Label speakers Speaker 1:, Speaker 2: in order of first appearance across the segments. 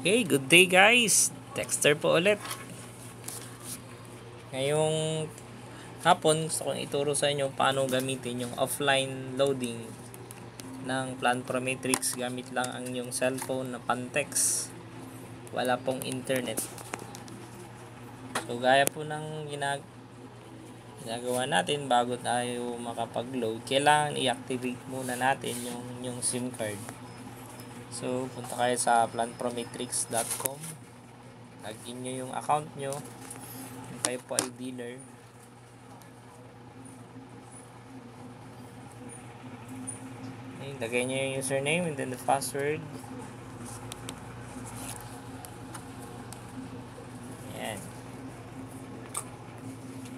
Speaker 1: Okay, good day guys. Dexter po ulit. Ngayong hapon, gusto kong ituro sa inyo paano gamitin yung offline loading ng Planprometrics gamit lang ang inyong cellphone na Pantex. Wala pong internet. So, gaya po ng ginagawa natin bago tayo makapag-load, kailangan i-activate muna natin yung SIM card. So, punta kayo sa planprometrics.com. Login nyo yung account nyo. Kung kayo po ay dealer. Okay, lagay nyo yung username and then the password. Ayan.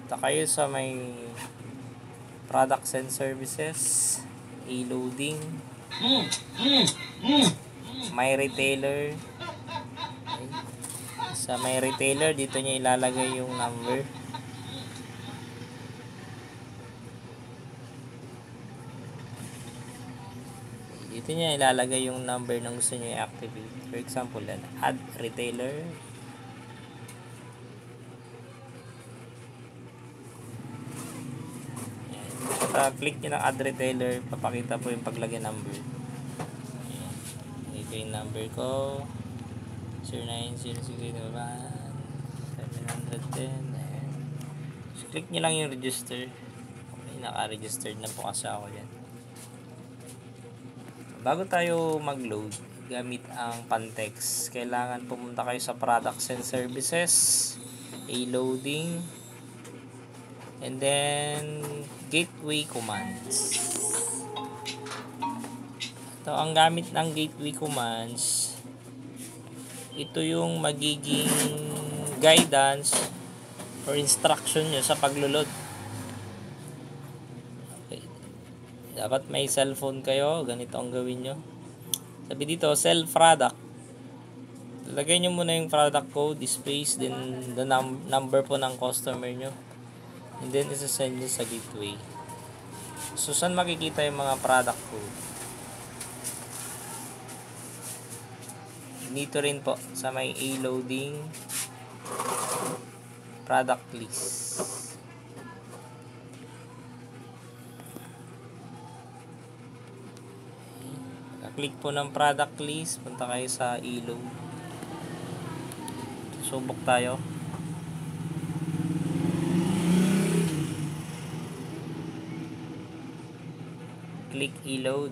Speaker 1: Punta kayo sa may products and services, e-loading, my retailer. Okay. Sa may retailer, dito nyo ilalagay yung number. Dito nyo ilalagay yung number na gusto nyo i-activate. For example, add retailer. Click nyo ng add retailer, papakita po yung paglagay number. Ayan. Ito yung number ko, 090681 710. Ayan. So, click nyo lang yung register. Okay, naka-registered na po kasi ako dyan. Bago tayo mag-load gamit ang Pantex, kailangan pumunta kayo sa products and services, e-loading, and then gateway commands. Ito ang gamit ng gateway commands. Ito yung magiging guidance or instruction nyo sa paglulod. Okay. Dapat may cellphone kayo. Ganito ang gawin nyo. Sabi dito, sell product. Lagay nyo muna yung product code, space, then the number po ng customer nyo. And then, isa-send nyo sa gateway. So, saan makikita yung mga product code? Dito rin po, sa may e-loading product list. Click po ng product list, punta kayo sa e-load. Subok tayo. Click e-load.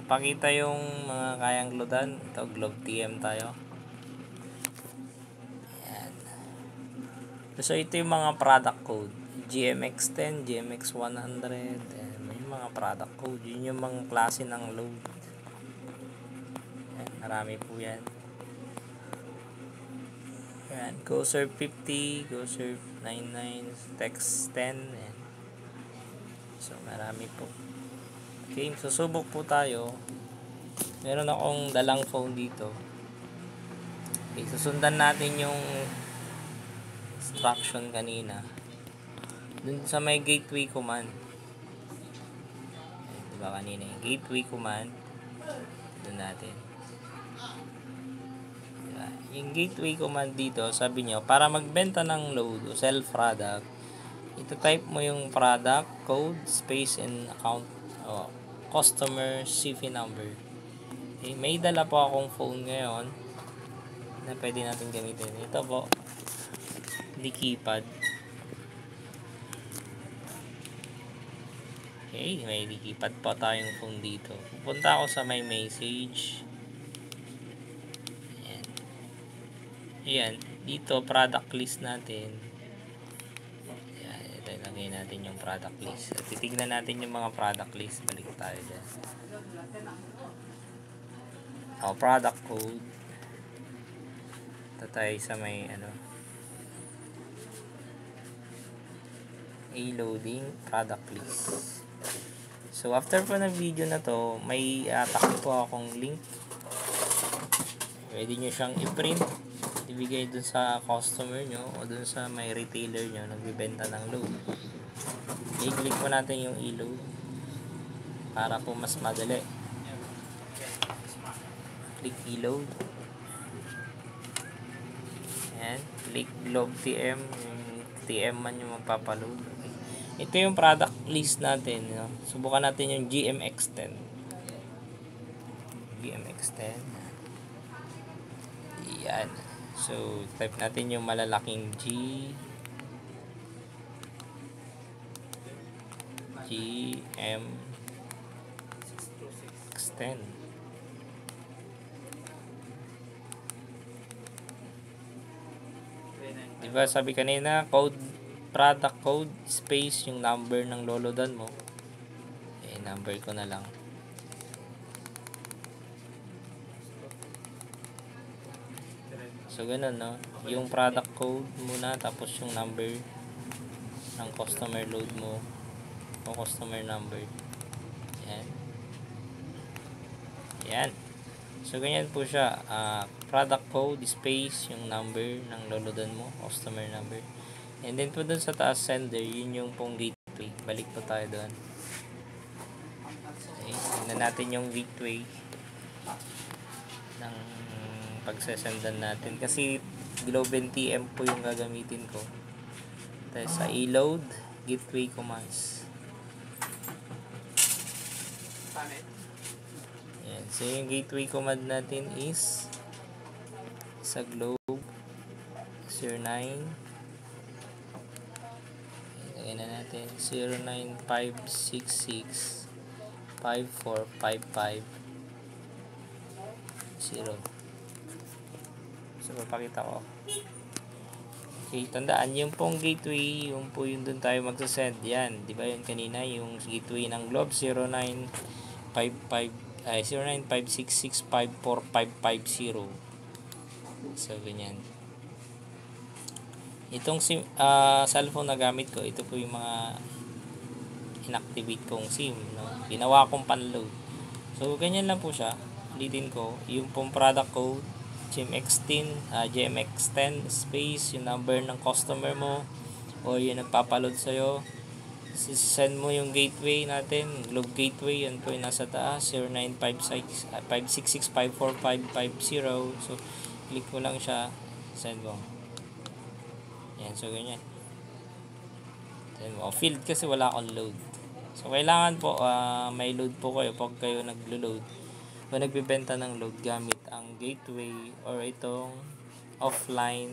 Speaker 1: Pakita yung mga kayang loadan. Ito, Globe TM tayo. Ayan. So, ito yung mga product code. GMX10, GMX100. Ayan, may mga product code. Yun yung mga klase ng load. Ayan, marami po yan. Ayan, GoServe 50, GoServe 99, Text 10. Ayan. So, marami po. Okay, susubok po tayo. Meron akong dalang phone dito. Okay, susundan natin yung instruction kanina. Dun sa may gateway command. Ayan, diba kanina yung gateway command. Dun natin. Diba? Yung gateway command dito, sabi nyo, para magbenta ng load o sell product, ito type mo yung product, code, space, and account. O, customer CV number. Okay, may dala po akong phone ngayon na pwede natin gamitin. Ito po, di keypad. Okay, may di keypad po tayong phone dito. Pupunta ako sa my message. Ayan. Ayan, dito product list natin. Ilagay natin yung product list. At titignan natin yung mga product list. Balik tayo dyan. O, product code. Ito tayo sa may e-loading product list. So, after po ng video na to, may atak po akong link. Pwede nyo siyang i-print. Ibigay dun sa customer nyo o dun sa may retailer nyo nagbibenta ng load. I-click mo natin yung e-load para po mas madali. Click e-load. Ayan, click Globe TM, yung TM man yung magpapaload. Okay. Ito yung product list natin, no? Subukan natin yung GMX10. GMX10. Yan. So, type natin yung malalaking GMX10. Diba sabi kanina, product code, space, yung number ng lolodan mo. Number ko na lang. So, ganun, no? Yung product code muna, tapos yung number ng customer load mo, o customer number. Yan. Yan. So, ganyan po siya. Product code, space, yung number ng lolodan mo, customer number. And then po dun sa taas sender, yun yung pong gateway. Balik po tayo doon. Okay. Tingnan natin yung gateway ng pagsesendan natin. Kasi Globe TM po yung gagamitin ko. Tayo sa e-load, gateway commands. Yan. So, yung gateway command natin is sa Globe 09. Lagyan na natin 09566 5455 0. So, papakita ko. Okay, tandaan, yung pong gateway, yung po yung doon tayo magsasend. Yan, di ba yun kanina, yung gateway ng Globe 09566545550. So, ganyan. Itong cellphone na gamit ko, ito po yung mga inactivate kong SIM, no? Ginawa kong panload. So, ganyan lang po siya. Ulitin ko, yung pong product code, GMX10 space, yung number ng customer mo, o yung nagpapaload sa'yo. Send mo yung gateway natin, Globe gateway, yan po yung nasa taas, 09566545550. So, click mo lang siya, send mo. Yan, so ganyan. Send mo. Field kasi wala akong load. So, kailangan po, may load po kayo pag kayo naglo-load o nagbibenta ng load gamit ang gateway or itong offline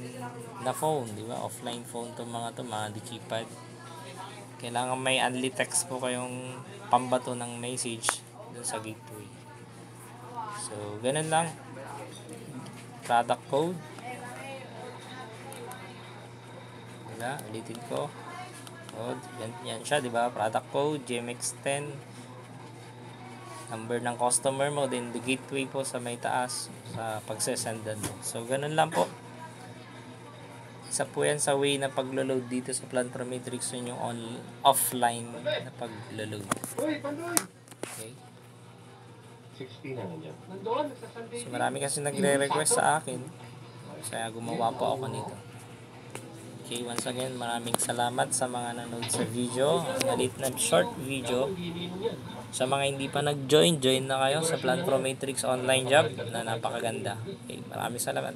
Speaker 1: na phone, di ba? Offline phone to mga digipad. Kailangan may only text po kayong pambato ng message dun sa gateway. So, ganun lang. Product code. Wala, ulitin ko. Code, yan siya, di ba? Product code, GMX10. Number ng customer mo, then the gateway po sa may taas sa pagsesendan mo. So, ganun lang po. Isa po yan sa way na paglo-load dito sa Planprometrics yun yung offline na paglo-load. Okay. So, marami kasi nagre-request sa akin. Kaya gumawa po ako nito. Okay, once again, maraming salamat sa mga nanood sa video. Malit na short video. Sa mga hindi pa nag-join, join na kayo sa Planprometrics online job na napakaganda. Okay, maraming salamat.